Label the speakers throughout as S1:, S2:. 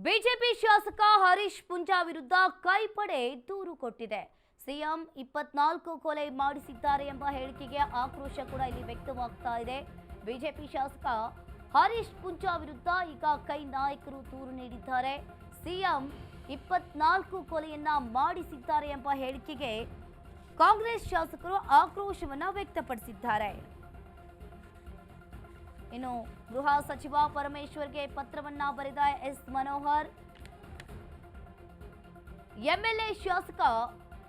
S1: BJP ಶಾಸಕ ಹರೀಶ್ ಪೂಂಜಾ ವಿರುದ್ಧ ಕೈಪಡೆ ದೂರು ಕೊಟ್ಟಿದೆ. ಸಿಎಂ 24 ಕೊಲೆ ಮಾಡಿಸಿದ್ದಾರೆ ಎಂಬ ಹೇಳಿಕೆಗೆ ಆಕ್ರೋಶ ಕೂಡ ಇಲ್ಲಿ ವ್ಯಕ್ತವಾಗ್ತಾ ಇದೆ. ಬಿಜೆಪಿ ಶಾಸಕ ಹರೀಶ್ ಪೂಂಜಾ ವಿರುದ್ಧ ಈಗ ಕೈ ನಾಯಕರು ದೂರು ನೀಡಿದ್ದಾರೆ. ಸಿಎಂ 24 ಕೊಲೆಯನ್ನ ಮಾಡಿಸಿದ್ದಾರೆ ಎಂಬ ಹೇಳಿಕೆಗೆ ಕಾಂಗ್ರೆಸ್ ಶಾಸಕರು ಆಕ್ರೋಶವನ್ನ ವ್ಯಕ್ತಪಡಿಸಿದ್ದಾರೆ. ಇನ್ನು ಗೃಹ ಸಚಿವ ಪರಮೇಶ್ವರ್ಗೆ ಪತ್ರವನ್ನ ಬರೆದ ಎಸ್ ಮನೋಹರ್, ಎಂಎಲ್ಎ ಶಾಸಕ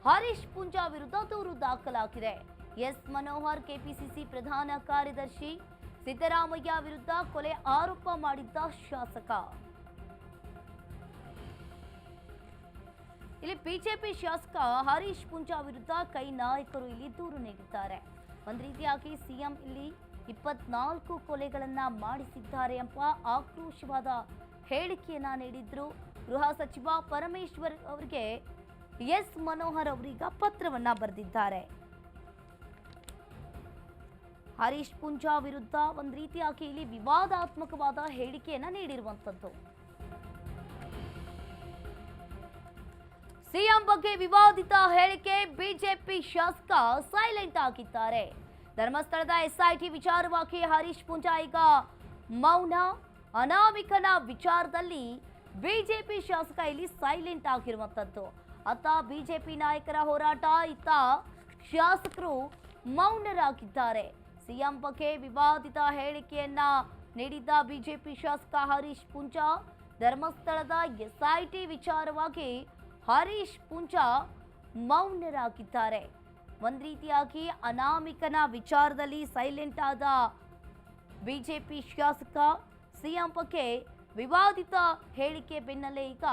S1: ಹರೀಶ್ ಪೂಂಜಾ ವಿರುದ್ಧ ದೂರು ದಾಖಲಾಗಿದೆ. ಎಸ್ ಮನೋಹರ್ ಕೆಪಿಸಿಸಿ ಪ್ರಧಾನ ಕಾರ್ಯದರ್ಶಿ ಸಿದ್ದರಾಮಯ್ಯ ವಿರುದ್ಧ ಕೊಲೆ ಆರೋಪ ಮಾಡಿದ್ದ ಶಾಸಕ. ಇಲ್ಲಿ ಬಿಜೆಪಿ ಶಾಸಕ ಹರೀಶ್ ಪೂಂಜಾ ವಿರುದ್ಧ ಕೈ ನಾಯಕರು ಇಲ್ಲಿ ದೂರು ನೀಡಿದ್ದಾರೆ. ಒಂದ್ ರೀತಿಯಾಗಿ ಸಿಎಂ ಇಲ್ಲಿ 24 ಕೊಲೆಗಳನ್ನ ಮಾಡಿಸಿದ್ದಾರೆ ಎಂಬ ಆಕ್ರೋಶವಾದ ಹೇಳಿಕೆಯನ್ನ ನೀಡಿದ್ರು. ಗೃಹ ಸಚಿವ ಪರಮೇಶ್ವರ್ ಅವರಿಗೆ ಎಸ್ ಮನೋಹರ್ ಅವರೀಗ ಪತ್ರವನ್ನ ಬರೆದಿದ್ದಾರೆ. ಹರೀಶ್ ಪೂಂಜಾ ವಿರುದ್ಧ ಒಂದ್ ರೀತಿಯಾಗಿ ಇಲ್ಲಿ ವಿವಾದಾತ್ಮಕವಾದ ಹೇಳಿಕೆಯನ್ನ ನೀಡಿರುವಂತದ್ದು. ಸಿಎಂ ಬಗ್ಗೆ ವಿವಾದಿತ ಹೇಳಿಕೆ, ಬಿಜೆಪಿ ಶಾಸಕ ಸೈಲೆಂಟ್ ಆಗಿದ್ದಾರೆ. ಧರ್ಮಸ್ಥಳದ ಎಸ್ಐಟಿ ವಿಚಾರವಾಗಿ ಹರೀಶ್ ಪೂಂಜಾ ಈಗ ಮೌನ. ಅನಾಮಿಕನ ವಿಚಾರದಲ್ಲಿ ಬಿಜೆಪಿ ಶಾಸಕ ಇಲ್ಲಿ ಸೈಲೆಂಟ್ ಆಗಿರುವಂತದ್ದು. ಅತ್ತ ಬಿಜೆಪಿ ನಾಯಕರ ಹೋರಾಟ, ಇತ್ತ ಶಾಸಕರು ಮೌನರಾಗಿದ್ದಾರೆ. ಸಿಎಂ ಬಗ್ಗೆ ವಿವಾದಿತ ಹೇಳಿಕೆಯನ್ನ ನೀಡಿದ್ದ ಬಿಜೆಪಿ ಶಾಸಕ ಹರೀಶ್ ಪೂಂಜಾ, ಧರ್ಮಸ್ಥಳದ ಎಸ್ಐಟಿ ವಿಚಾರವಾಗಿ ಹರೀಶ್ ಪೂಂಜಾ ಮೌನರಾಗಿದ್ದಾರೆ. ಒಂದ್ ರೀತಿಯಾಗಿ ಅನಾಮಿಕನ ವಿಚಾರದಲ್ಲಿ ಸೈಲೆಂಟ್ ಆದ ಬಿಜೆಪಿ ಶಾಸಕ, ಸಿಎಂ ಬಗ್ಗೆ ವಿವಾದಿತ ಹೇಳಿಕೆ ಬೆನ್ನಲ್ಲೇ ಈಗ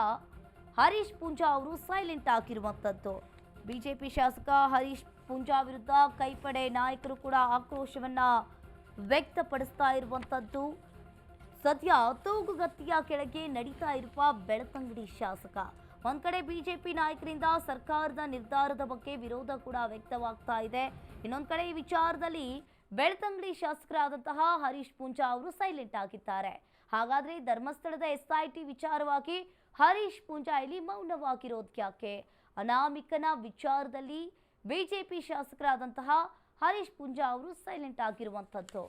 S1: ಹರೀಶ್ ಪೂಂಜಾ ಅವರು ಸೈಲೆಂಟ್ ಆಗಿರುವಂತದ್ದು. ಬಿಜೆಪಿ ಶಾಸಕ ಹರೀಶ್ ಪೂಂಜಾ ವಿರುದ್ಧ ಕೈಪಡೆ ನಾಯಕರು ಕೂಡ ಆಕ್ರೋಶವನ್ನ ವ್ಯಕ್ತಪಡಿಸ್ತಾ ಇರುವಂತದ್ದು. ಸದ್ಯ ತೂಗುಗತ್ತಿಯ ಕೆಳಗೆ ನಡೀತಾ ಇರುವ ಬೆಳ್ತಂಗಡಿ ಶಾಸಕ. ಒಂದ್ ಕಡೆ ಬಿಜೆಪಿ ನಾಯಕರಿಂದ ಸರ್ಕಾರದ ನಿರ್ಧಾರದ ಬಗ್ಗೆ ವಿರೋಧ ಕೂಡ ವ್ಯಕ್ತವಾಗ್ತಾ ಇದೆ. ಇನ್ನೊಂದ್ ಕಡೆ ಈ ವಿಚಾರದಲ್ಲಿ ಬೆಳ್ತಂಗಡಿ ಶಾಸಕರಾದಂತಹ ಹರೀಶ್ ಪೂಂಜಾ ಅವರು ಸೈಲೆಂಟ್ ಆಗಿದ್ದಾರೆ. ಹಾಗಾದ್ರೆ ಧರ್ಮಸ್ಥಳದ ಎಸ್ಐಟಿ ವಿಚಾರವಾಗಿ ಹರೀಶ್ ಪೂಂಜಾ ಇಲ್ಲಿ ಮೌನವಾಗಿರೋದಕ್ಕೆ ಯಾಕೆ? ಅನಾಮಿಕನ ವಿಚಾರದಲ್ಲಿ ಬಿಜೆಪಿ ಶಾಸಕರಾದಂತಹ ಹರೀಶ್ ಪೂಂಜಾ ಅವರು ಸೈಲೆಂಟ್ ಆಗಿರುವಂತದ್ದು.